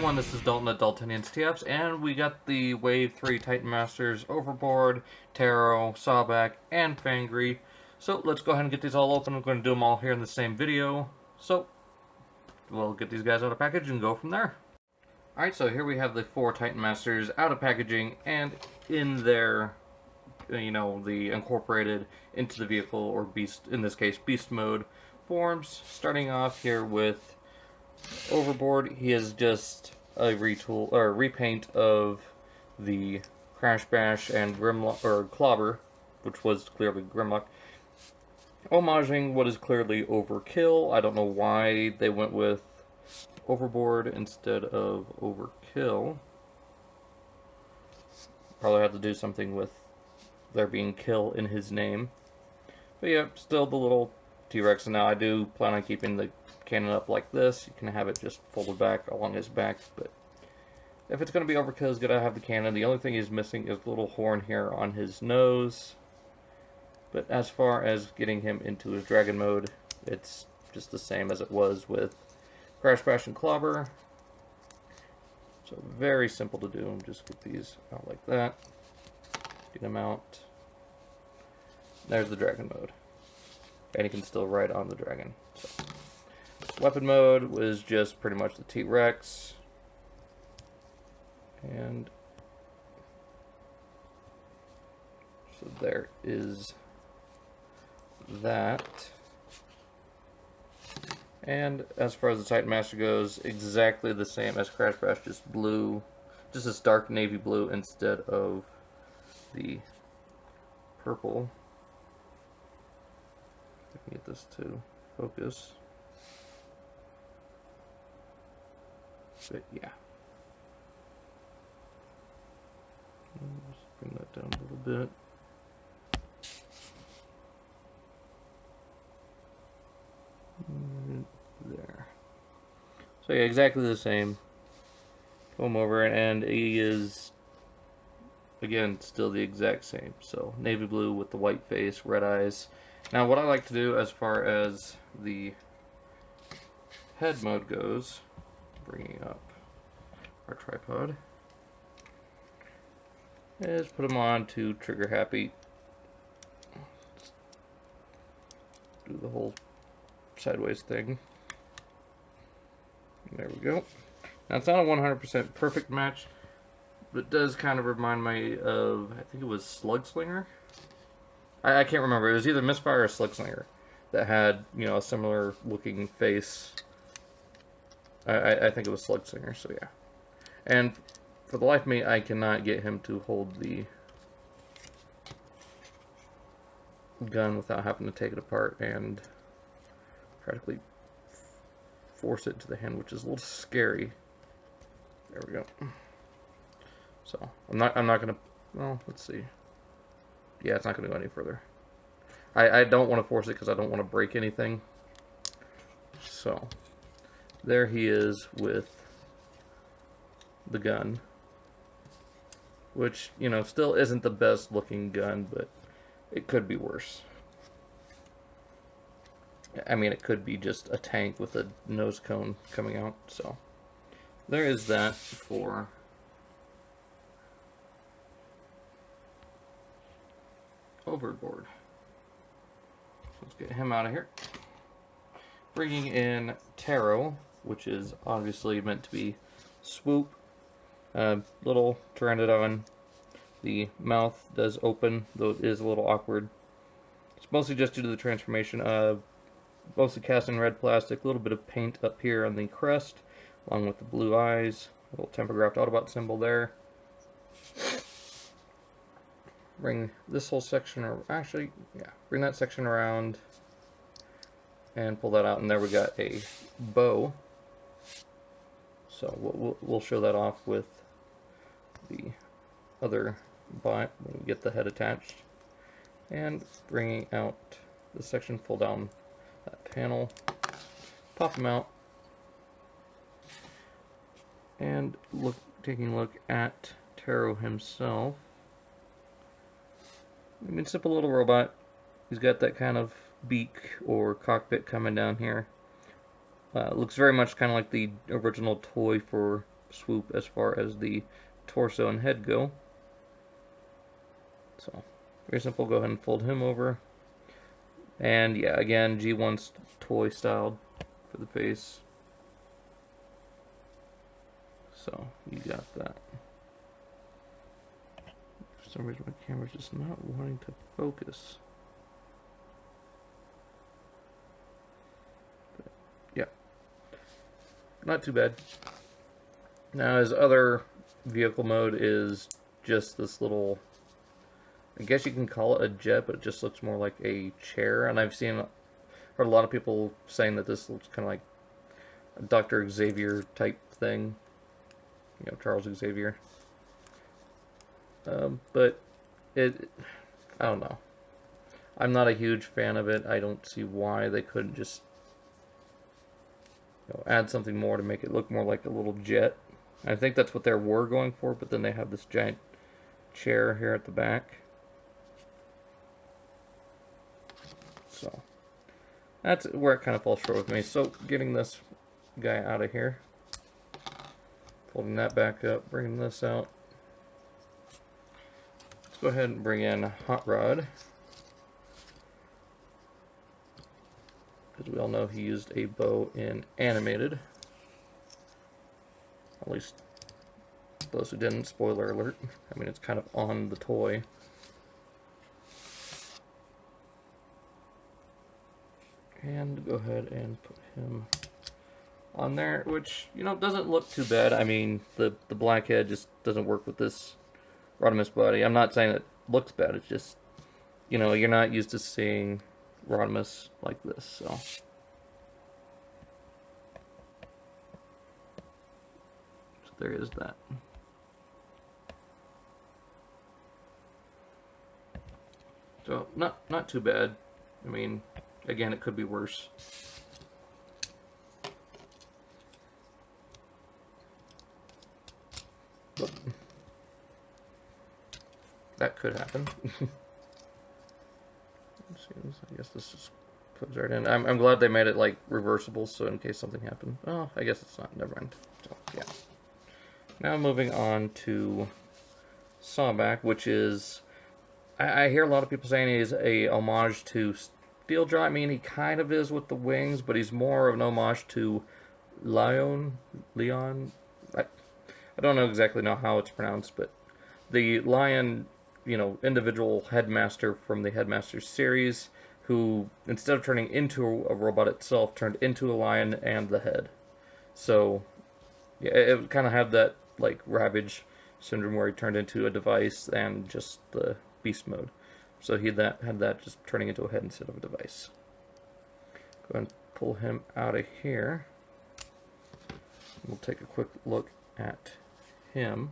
everyone, this is Dalton at Daltonians TFs, and we got the Wave 3 Titanmasters Overboard, Taro, Sawback, and Fangry. So let's go ahead and get these all open. I'm going to do them all here in the same video. So we'll get these guys out of package and go from there. Alright, so here we have the 4 Titanmasters out of packaging and in their, the incorporated into the vehicle, or beast, in this case, beast mode forms. Starting off here with Overboard. He is just a retool or repaint of the Crash Bash and Grimlock, or Clobber, which was clearly Grimlock, homaging what is clearly Overkill. I don't know why they went with Overboard instead of Overkill. Probably had to do something with there being kill in his name. But yeah, still the little T-Rex. And now I do plan on keeping the cannon up like this. You can have it just folded back along his back, but if it's going to be Overkill, it's going to have the cannon. The only thing he's missing is the little horn here on his nose. But as far as getting him into his dragon mode, it's just the same as it was with Crash Bash and Clobber. So very simple to do. Just get these out like that. Get them out. There's the dragon mode. And he can still ride on the dragon. So weapon mode was just pretty much the T-Rex. And so there is that. And as far as the Titanmaster goes, exactly the same as Crash Bash, just blue, just this dark navy blue instead of the purple. I can get this to focus. But yeah. Just bring that down a little bit. There. So yeah, exactly the same. Come over, and he is, again, still the exact same. So navy blue with the white face, red eyes. Now what I like to do as far as the head mode goes, bringing up our tripod, is put them on to trigger happy. Just do the whole sideways thing. There we go. Now it's not a 100% perfect match, but it does kind of remind me of, I think it was Slugslinger? I can't remember. It was either Misfire or Slugslinger that had, a similar looking face. I think it was Slugslinger, so yeah. And for the life of me, I cannot get him to hold the gun without having to take it apart and practically force it to the hand, which is a little scary. There we go. So I'm not gonna, well, let's see. Yeah, it's not gonna go any further. I don't want to force it because I don't want to break anything. So there he is with the gun, which, still isn't the best looking gun, but it could be worse. I mean, it could be just a tank with a nose cone coming out, so there is that for Overboard. Let's get him out of here. Bringing in Taro, which is obviously meant to be Swoop. Little Pteranodon. The mouth does open, though it is a little awkward. It's mostly just due to the transformation. Mostly cast in red plastic, a little bit of paint up here on the crest, along with the blue eyes, a little tempographed Autobot symbol there. Bring this whole section, or actually, yeah, bring that section around and pull that out, and there we got a bow. So we'll show that off with the other bot when we get the head attached. And bringing out this section, pull down that panel, pop them out, and taking a look at Taro himself. I mean, simple little robot. He's got that kind of beak or cockpit coming down here. Looks very much kind of like the original toy for swoop as far as the torso and head go. So, very simple. Go ahead and fold him over. And yeah, again, G1's toy styled for the face. So, you got that. For some reason, my camera's just not wanting to focus. But, yeah. Not too bad. Now, his other vehicle mode is just this little, I guess you can call it a jet, but it just looks more like a chair. And I've heard a lot of people saying that this looks kind of like a Dr. Xavier type thing. You know, Charles Xavier. But I don't know. I'm not a huge fan of it. I don't see why they couldn't just, you know, add something more to make it look more like a little jet. I think that's what they were going for, but then they have this giant chair here at the back. So that's where it kind of falls short with me. So getting this guy out of here, folding that back up, bringing this out. Let's go ahead and bring in Hot Rod, because we all know he used a bow in Animated. At least those who didn't, spoiler alert. I mean, it's kind of on the toy. And go ahead and put him on there, which, you know, doesn't look too bad. I mean, the black head just doesn't work with this Rodimus body. I'm not saying it looks bad, it's just, you know, you're not used to seeing Rodimus like this, so. There is that. So not too bad. I mean, again, it could be worse. But that could happen. I guess this just comes right in. I'm glad they made it like reversible, so in case something happened. Oh, I guess it's not. Never mind. So yeah. Now moving on to Sawback, which is, I hear a lot of people saying he's a homage to Steeljaw. I mean, he kind of is with the wings, but he's more of an homage to Leon. I don't know exactly how it's pronounced, but the lion, you know, individual headmaster from the Headmasters series, who instead of turning into a robot itself, turned into a lion and the head. So yeah, it kind of had that like Ravage syndrome where he turned into a device and just the beast mode. So he had that just turning into a head instead of a device. Go ahead and pull him out of here. We'll take a quick look at him.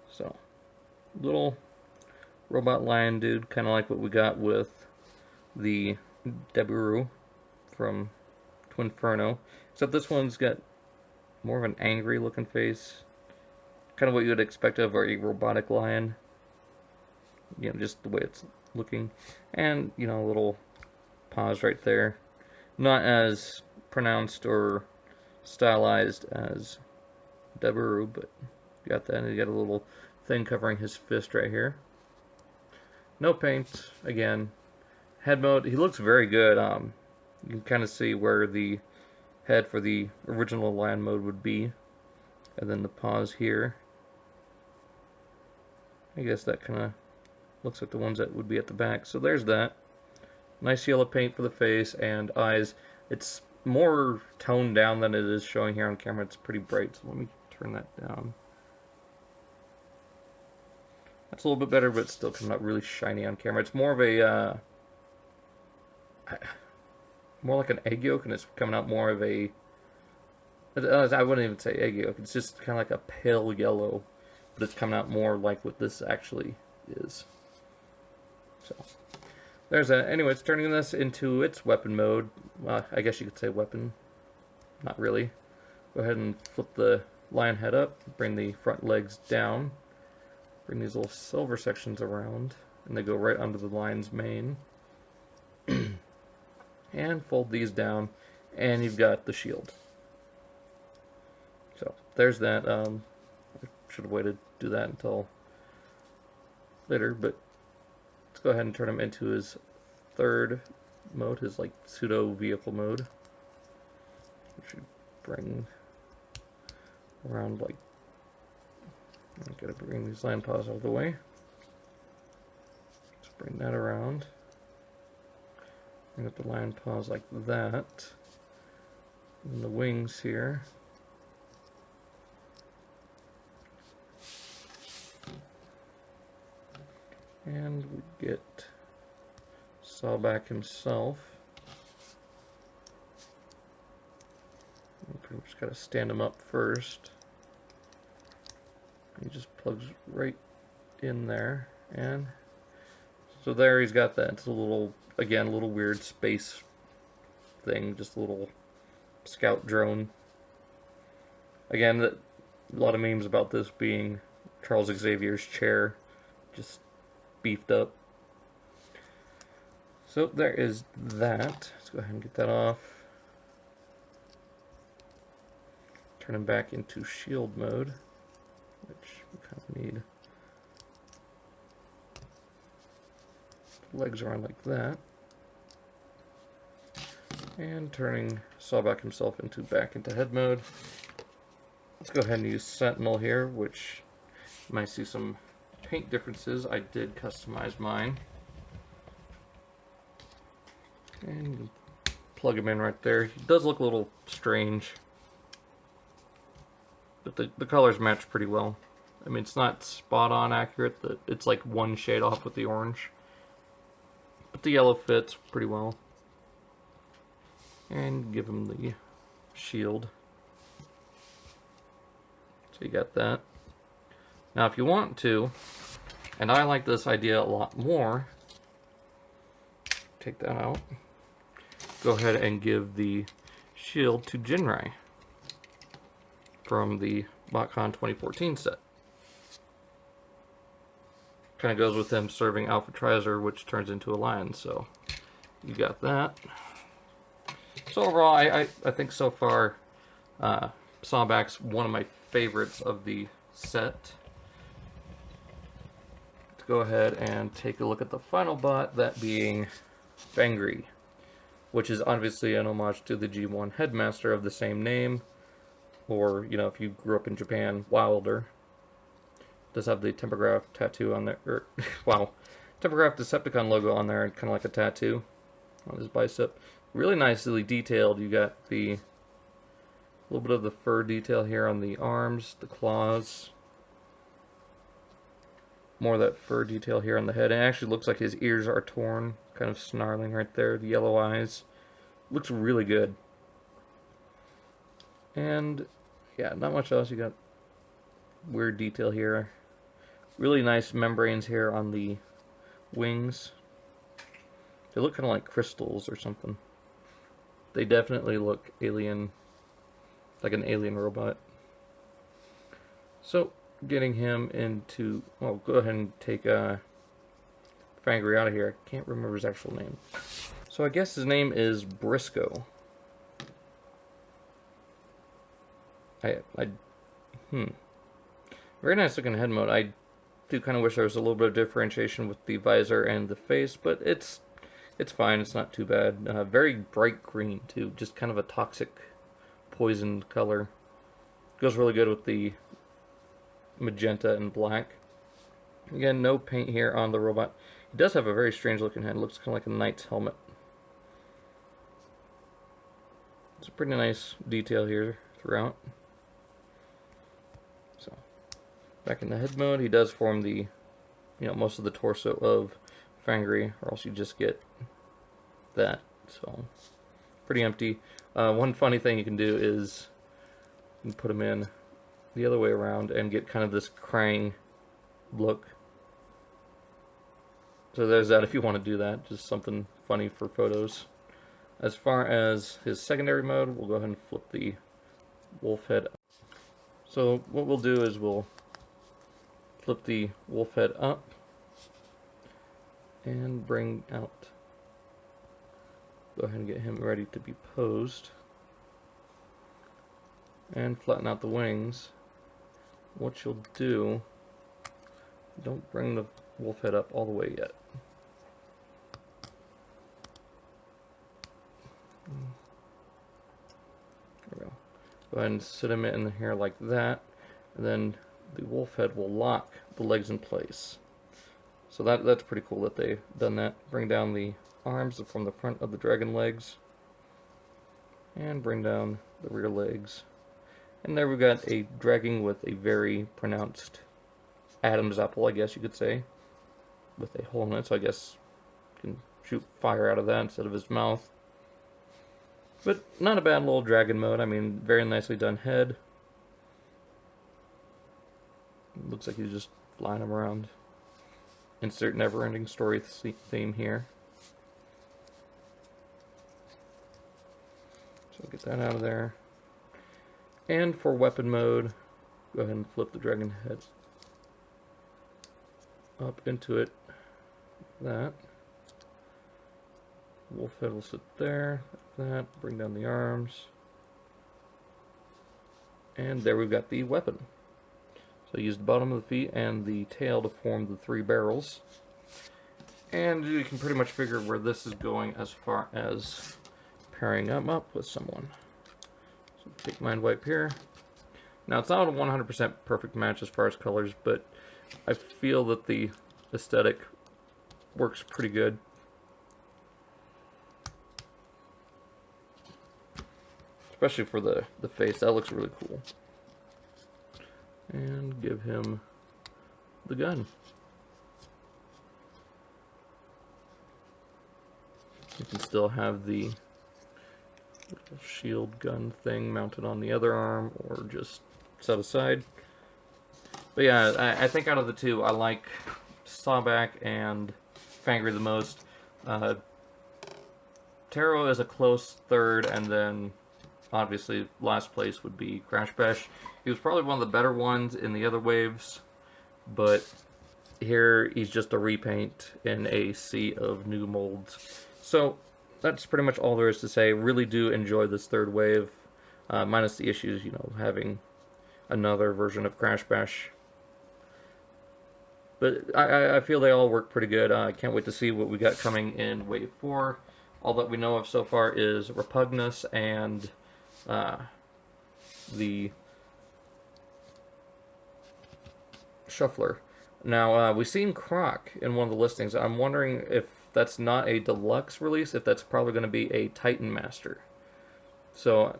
So, little robot lion dude, kind of like what we got with the Deburoo from Twinferno, except this one's got more of an angry looking face, kind of what you would expect of a robotic lion, you know, just the way it's looking, and, you know, little paws right there, not as pronounced or stylized as Deburoo, but you got that, and you got a little thing covering his fist right here. No paint, again. Head mode, he looks very good. You can kind of see where the head for the original lion mode would be. And then the paws here. I guess that kind of looks like the ones that would be at the back. So there's that. Nice yellow paint for the face and eyes. It's more toned down than it is showing here on camera. It's pretty bright, so let me turn that down. That's a little bit better, but it's still coming out really shiny on camera. It's more of a more like an egg yolk, and it's coming out more of a, I wouldn't even say egg yolk, it's just kind of like a pale yellow, but it's coming out more like what this actually is. So, there's that. Anyways, turning this into its weapon mode, I guess you could say weapon, not really. Go ahead and flip the lion head up, bring the front legs down, bring these little silver sections around, and they go right under the lion's mane. And fold these down and you've got the shield. So there's that. I should have waited to do that until later, but let's go ahead and turn him into his third mode, his like pseudo vehicle mode. We should bring around like, I gotta bring these land paws out of the way. Let's bring that around. Bring up the land paws like that. And the wings here. And we get Sawback himself. We pretty much got to stand him up first. He just plugs right in there, and so there he's got that. It's a little, again, a little weird space thing, just a little scout drone. Again, a lot of memes about this being Charles Xavier's chair, just beefed up. So there is that. Let's go ahead and get that off. Turn him back into shield mode, which we kind of need. Legs around like that. And turning Sawback himself back into head mode. Let's go ahead and use Sentinel here, which you might see some paint differences. I did customize mine. And plug him in right there. He does look a little strange, but the colors match pretty well. I mean, it's not spot on accurate. It's like one shade off with the orange, but the yellow fits pretty well. And give him the shield. So you got that. Now if you want to, and I like this idea a lot more, take that out. Go ahead and give the shield to Jinrai from the BotCon 2014 set. Kind of goes with him serving Alpha Trizer, which turns into a lion, so you got that. So overall, I think so far, Sawback's one of my favorites of the set. Let's go ahead and take a look at the final bot, that being Fangry, which is obviously an homage to the G1 Headmaster of the same name, or, you know, if you grew up in Japan, Wilder. Does have the Tempograph tattoo on there, or, wow, Tempograph Decepticon logo on there, and kind of like a tattoo on his bicep. Really nicely detailed. You got the little bit of the fur detail here on the arms, the claws. More of that fur detail here on the head. And it actually looks like his ears are torn, kind of snarling right there. The yellow eyes. Looks really good. And yeah, not much else. You got weird detail here. Really nice membranes here on the wings. They look kind of like crystals or something. They definitely look alien, like an alien robot. So, getting him into, well, go ahead and take Fangry out of here. I can't remember his actual name. So I guess his name is Briscoe. Very nice looking head mode. I do kind of wish there was a little bit of differentiation with the visor and the face, but it's fine. It's not too bad. Very bright green too, just kind of a toxic, poisoned color. Goes really good with the magenta and black. Again, no paint here on the robot. He does have a very strange looking head. It looks kind of like a knight's helmet. It's a pretty nice detail here throughout. So, back in the head mode, he does form the, you know, most of the torso of Fangry, or else you just get that. So, pretty empty. One funny thing you can do is you can put him in the other way around and get kind of this Krang look. So there's that if you want to do that. Just something funny for photos. As far as his secondary mode, we'll go ahead and flip the wolf head up. So what we'll do is we'll flip the wolf head up and bring out. Go ahead and get him ready to be posed. and flatten out the wings, what you'll do, don't bring the wolf head up all the way yet. There we go. Go ahead and sit him in here like that, and then the wolf head will lock the legs in place. So that's pretty cool that they've done that. Bring down the arms from the front of the dragon legs, and bring down the rear legs. And there we've got a dragon with a very pronounced Adam's apple, I guess you could say, with a hole in it, so I guess you can shoot fire out of that instead of his mouth. But not a bad little dragon mode. I mean, very nicely done head. Looks like he's just flying him around. Insert never-ending story theme here. So get that out of there. And for weapon mode, go ahead and flip the dragon head up into it. That. Wolf head will sit there, like that. Bring down the arms. And there we've got the weapon. So use the bottom of the feet and the tail to form the 3 barrels. And you can pretty much figure where this is going as far as pairing them up with someone. So take Mind Wipe here. Now it's not a 100% perfect match as far as colors, but I feel that the aesthetic works pretty good. Especially for the face, that looks really cool. And give him the gun. You can still have the little shield gun thing mounted on the other arm, or just set aside. But yeah, I think out of the two, I like Sawback and Fangry the most. Taro is a close third, and then obviously last place would be Crash Bash. He was probably one of the better ones in the other waves, but here he's just a repaint in a sea of new molds. So that's pretty much all there is to say. Really do enjoy this third wave, minus the issues, you know, having another version of Crash Bash. But I feel they all work pretty good. I can't wait to see what we got coming in Wave 4. All that we know of so far is Repugnus and the Shuffler. Now, we've seen Croc in one of the listings. I'm wondering if that's not a deluxe release, if that's probably going to be a Titanmaster. So,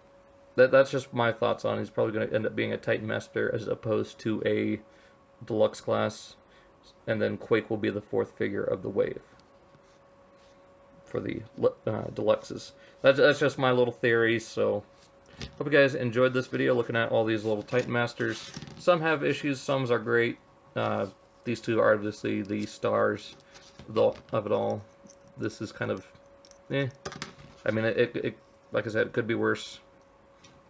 that's just my thoughts on it. He's probably going to end up being a Titanmaster as opposed to a deluxe class. And then Quake will be the 4th figure of the wave for the deluxes. That's just my little theory, so hope you guys enjoyed this video looking at all these little Titanmasters. Some have issues, some are great. These two are obviously the stars of it all. This is kind of, eh. I mean, it like I said, it could be worse,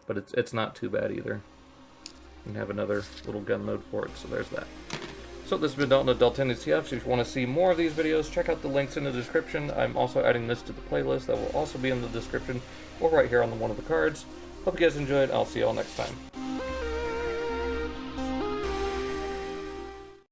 but it's not too bad either. You can have another little gun mode for it, so there's that. So this has been Dalton of Daltonian TFs. If you want to see more of these videos, check out the links in the description. I'm also adding this to the playlist that will also be in the description or right here on one of the cards. Hope you guys enjoyed. I'll see you all next time.